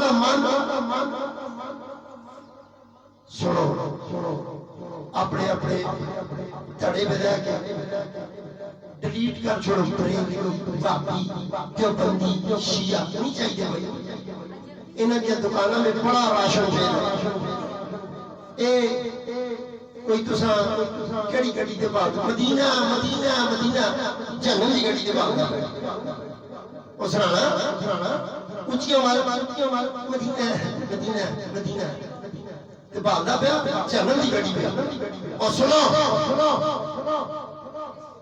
دا مان سنو اپنے اپنے دھڑے میں رہ کے ڈیلیٹ کر چھوڑو پرین بابی دیوبندی شیعہ نہیں چاہیے بھائی انہاں کی دکانوں میں بڑا راشن پہ اے کوئی تساں کیڑی گڈی دے باغ مدینہ مدینہ مدینہ جنت دی گڈی دے باغ او سرانا اونچیاں مار مدینہ مدینہ مدینہ تے باغدا پیا جنت دی گڈی پہ اور سنو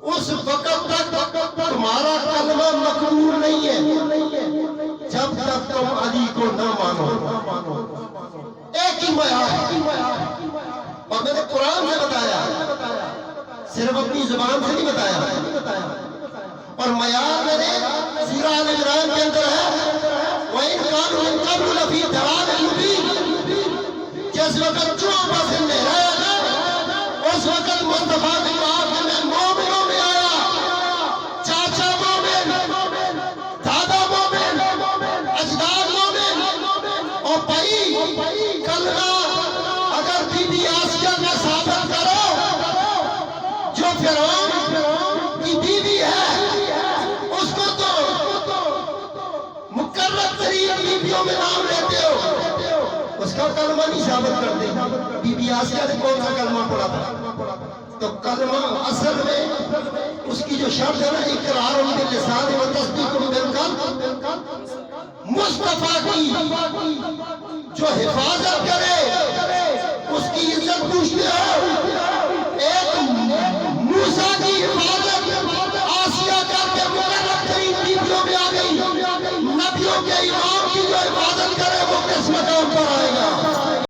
اس وقت تک تمہارا کلمہ مقبول نہیں ہے جب تک تم علی کو نہ مانو ایک ہی معیار اور میں نے قرآن سے بتایا صرف اپنی زبان سے نہیں بتایا اور معیار میں نے سورہ آل عمران کے اندر ہے وَإِن كَانُوا مِن قَبْلُ لَفِي ضَلَالٍ مُبِينٍ جس وقت چوبہ سے لہرایا گیا اس وقت مصطفیٰ نے کہا کہ میں مومنوں میں آیا چاچا مومن دادا مومن اجداد مومن اور بھائی کلمہ اگر بی بی آسیہ کا ثابت کرو جو فرعون کی بیوی ہے اس کو تو مقرر ترین بیویوں میں نام لیتے ہو اس کا کلمہ نہیں ثابت کرتے بی بی آسیہ نے کون سا کلمہ پڑھا تھا تو کلمہ اصل میں اس کی جو شرط ہے نا اقرار باللسان و تصدیق بالقلب مصطفیٰ کی جو حفاظت کرے اس کی عزت پوچھتے ہو